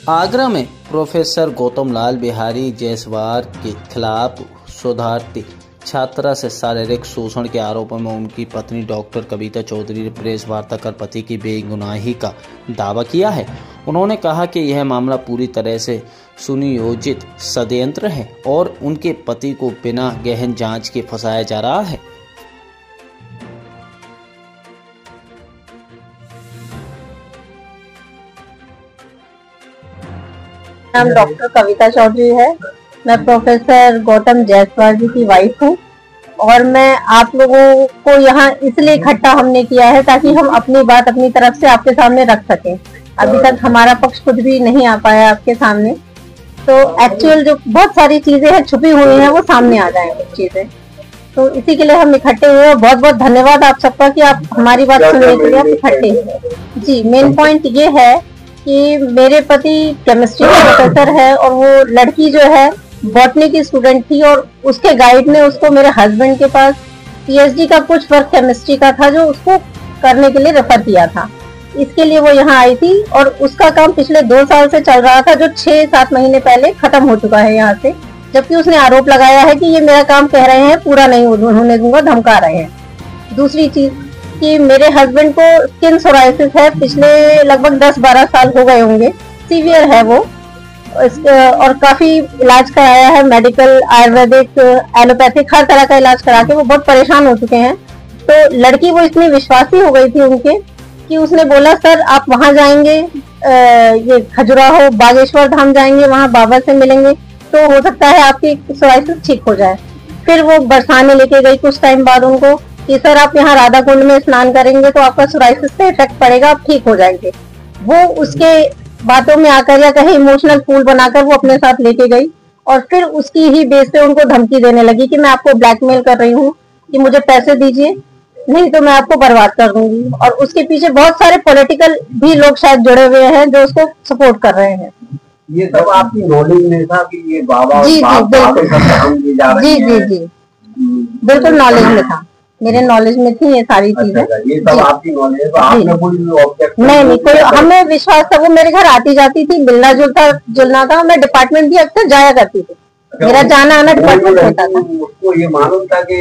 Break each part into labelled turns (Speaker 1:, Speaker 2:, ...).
Speaker 1: आगरा में प्रोफेसर गौतम लाल बिहारी जायसवाल के खिलाफ शोधार्थी छात्रा से शारीरिक शोषण के आरोपों में उनकी पत्नी डॉक्टर कविता चौधरी ने प्रेस वार्ता कर पति की बेगुनाही का दावा किया है। उन्होंने कहा कि यह मामला पूरी तरह से सुनियोजित षड्यंत्र है और उनके पति को बिना गहन जांच के फंसाया जा रहा है।
Speaker 2: नाम डॉक्टर कविता चौधरी है। मैं प्रोफेसर गौतम जायसवाल जी की वाइफ हूँ और मैं आप लोगों को यहाँ इसलिए इकट्ठा हमने किया है ताकि हम अपनी बात अपनी तरफ से आपके सामने रख सकें। अभी तक हमारा पक्ष खुद भी नहीं आ पाया आपके सामने, तो एक्चुअल जो बहुत सारी चीजें हैं छुपी हुई हैं वो सामने आ जाएं कुछ चीजें, तो इसी के लिए हम इकट्ठे हुए हैं। बहुत बहुत धन्यवाद आप सबका कि आप हमारी बात सुनने के लिए आप इकट्ठे हुए। जी, मेन पॉइंट ये है कि मेरे पति केमिस्ट्री का प्रोफेसर है और वो लड़की जो है बॉटनी की स्टूडेंट थी और उसके गाइड ने उसको मेरे हस्बैंड के पास पीएचडी का कुछ वर्क केमिस्ट्री का था जो उसको करने के लिए रेफर किया था। इसके लिए वो यहाँ आई थी और उसका काम पिछले 2 साल से चल रहा था जो 6-7 महीने पहले खत्म हो चुका है यहाँ से, जबकि उसने आरोप लगाया है कि ये मेरा काम कह रहे हैं पूरा नहीं होने दूंगा, धमका रहे हैं। दूसरी चीज कि मेरे हस्बैंड को स्किन सोराइसिस है, पिछले लगभग 10-12 साल हो गए होंगे, सीवियर है वो और काफी इलाज कराया है, मेडिकल, आयुर्वेदिक, एलोपैथिक, हर तरह का इलाज करा के वो बहुत परेशान हो चुके हैं। तो लड़की वो इतनी विश्वासी हो गई थी उनके कि उसने बोला सर आप वहां जाएंगे, ये खजुराहो बागेश्वर धाम जाएंगे, वहां बाबा से मिलेंगे तो हो सकता है आपकी सोराइसिस ठीक हो जाए। फिर वो बरसाने लेके गई कुछ टाइम बाद उनको कि सर आप यहाँ राधा कुंड में स्नान करेंगे तो आपका सोराइसिस पे इफेक्ट पड़ेगा, आप ठीक हो जाएंगे। वो उसके बातों में आकर या कहीं इमोशनल फूल बनाकर वो अपने साथ लेके गई और फिर उसकी ही बेस पे उनको धमकी देने लगी कि मैं आपको ब्लैकमेल कर रही हूँ कि मुझे पैसे दीजिए नहीं तो मैं आपको बर्बाद कर दूंगी। और उसके पीछे बहुत सारे पॉलिटिकल भी लोग शायद जुड़े हुए हैं जो उसको सपोर्ट कर रहे हैं।
Speaker 3: ये सब आपकी नॉलेज में था कि ये बाबा
Speaker 2: जी बिल्कुल नॉलेज में था, मेरे नॉलेज में थी ये सारी चीजें।
Speaker 3: ये सब आपकी नॉलेज है, आपने कोई ऑब्जेक्ट
Speaker 2: नहीं कोई, हमें विश्वास था। वो मेरे घर आती जाती थी, मिलना जुलना था, मैं डिपार्टमेंट भी अक्सर जाया करती थी, मेरा जाना आना डिपार्टमेंट होता था।
Speaker 3: उसको ये मालूम था कि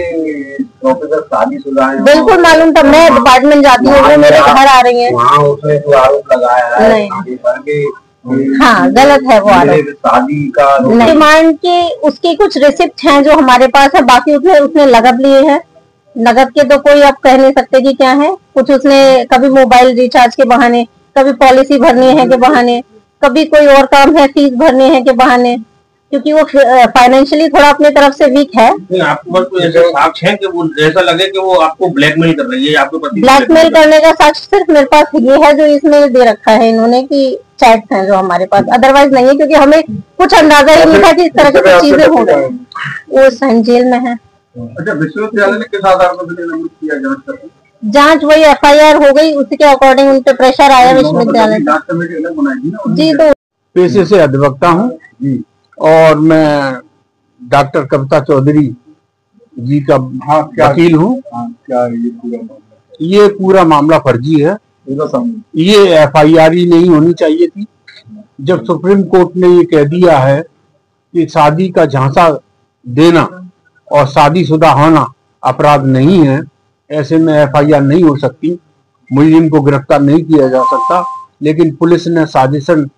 Speaker 3: प्रोफेसर शादीशुदा हैं?
Speaker 2: बिल्कुल मालूम था, मैं डिपार्टमेंट जाती हूँ, वो मेरे घर आ रही है।
Speaker 3: वहाँ उसने जो आरोप लगाया है
Speaker 2: हाँ गलत है वो आरोप।
Speaker 3: शादी का
Speaker 2: डिमांड के उसके कुछ रिसिप्ट हैं जो हमारे पास है, बाकी उसने नगद लिए हैं। नगद के तो कोई आप कह नहीं सकते कि क्या है। कुछ उसने कभी मोबाइल रिचार्ज के बहाने, कभी पॉलिसी भरनी है के बहाने, कभी कोई और काम है फीस भरनी है के बहाने, क्योंकि वो फाइनेंशियली थोड़ा अपने तरफ से वीक है।
Speaker 4: आपके पास कोई ऐसे साक्ष्य है कि वो ऐसा लगे कि वो आपको ब्लैकमेल कर रही है? आपके पति
Speaker 2: ब्लैकमेल करने का साक्ष्य सिर्फ मेरे पास ये है जो इसमें दे रखा है इन्होंने कि चैट्स हैं जो हमारे पास, अदरवाइज नहीं है, क्योंकि हमें कुछ अंदाजा ही नहीं था कि इस तरह की चीजें हो रही। वो सन जेल में है।
Speaker 4: अच्छा, विश्वविद्यालय ने किस आधार पर निलंबित किया जांच करके?
Speaker 2: जांच वही एफआईआर हो गई, उसी के अकॉर्डिंग उन पे प्रेशर आया विश्वविद्यालय।
Speaker 5: पेशे से अधिवक्ता हूँ और मैं डॉक्टर कविता चौधरी जी का वकील हूँ। ये पूरा मामला फर्जी है, ये एफआईआर ही नहीं होनी चाहिए थी। जब सुप्रीम कोर्ट ने ये कह दिया है कि शादी का झांसा देना और शादीशुदा होना अपराध नहीं है, ऐसे में एफआईआर नहीं हो सकती, मुलजिम को गिरफ्तार नहीं किया जा सकता। लेकिन पुलिस ने साजिशन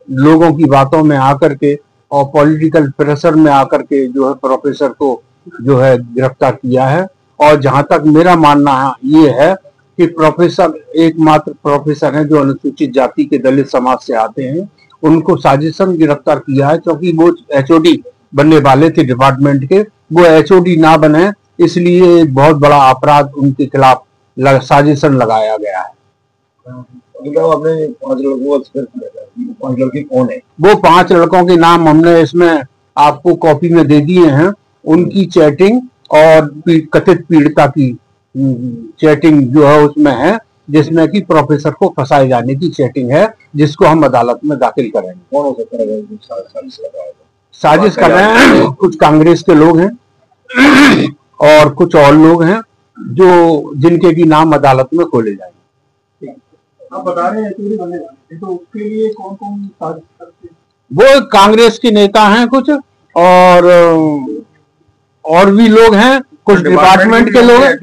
Speaker 5: लोगों की बातों में आकर के और पॉलिटिकल प्रेशर में आकर के जो है प्रोफेसर को जो है गिरफ्तार किया है। और जहां तक मेरा मानना ये है कि प्रोफेसर एकमात्र प्रोफेसर हैं जो अनुसूचित जाति के दलित समाज से आते हैं, उनको साजिशन गिरफ्तार किया है क्योंकि वो एचओडी बनने वाले थे डिपार्टमेंट के, वो एचओडी ना बने, इसलिए एक बहुत बड़ा अपराध उनके खिलाफ साजिशन लगाया गया है।
Speaker 3: अपने 5 लड़कों का 5 लड़के कौन है?
Speaker 5: वो 5 लड़कों के नाम हमने इसमें आपको कॉपी में दे दिए हैं। उनकी चैटिंग और कथित पीड़िता की चैटिंग जो है उसमें है, जिसमें कि प्रोफेसर को फंसाए जाने की चैटिंग है, जिसको हम अदालत में दाखिल करेंगे।
Speaker 3: कौन हो सकता है
Speaker 5: साजिश कर रहे हैं? कुछ कांग्रेस के लोग हैं और कुछ और लोग हैं जो जिनके की नाम अदालत में खोले जाएंगे।
Speaker 3: आप बता रहे हैं चोरी बनेगा, तो उसके लिए कौन कौन साजिश करते हैं?
Speaker 5: वो कांग्रेस के नेता हैं कुछ, और भी लोग हैं, कुछ डिपार्टमेंट के लोग हैं,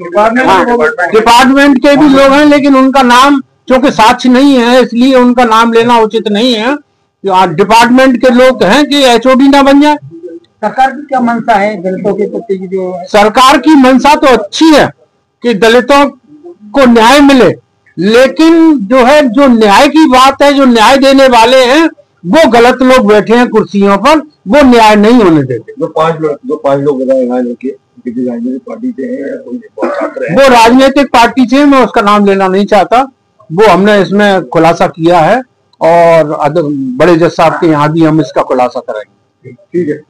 Speaker 5: डिपार्टमेंट के भी लोग हैं, लेकिन उनका नाम चूंकि साक्ष्य नहीं है इसलिए उनका नाम लेना उचित नहीं है। डिपार्टमेंट के लोग हैं कि एचओडी ना बन जाए।
Speaker 3: सरकार की क्या मंशा है दलितों के प्रति? जो
Speaker 5: सरकार की मंशा तो अच्छी है कि दलितों को न्याय मिले, लेकिन जो है जो न्याय की बात है, जो न्याय देने वाले हैं वो गलत लोग बैठे हैं कुर्सियों पर, वो न्याय नहीं होने देते।
Speaker 3: जो पांच लोग बताए लड़के किसी राजनीतिक पार्टी से हैं या कोई छात्र है?
Speaker 5: वो राजनीतिक पार्टी से, मैं उसका नाम लेना नहीं चाहता, वो हमने इसमें खुलासा किया है और बड़े जज साहब के यहाँ भी हम इसका खुलासा करेंगे।
Speaker 3: ठीक है।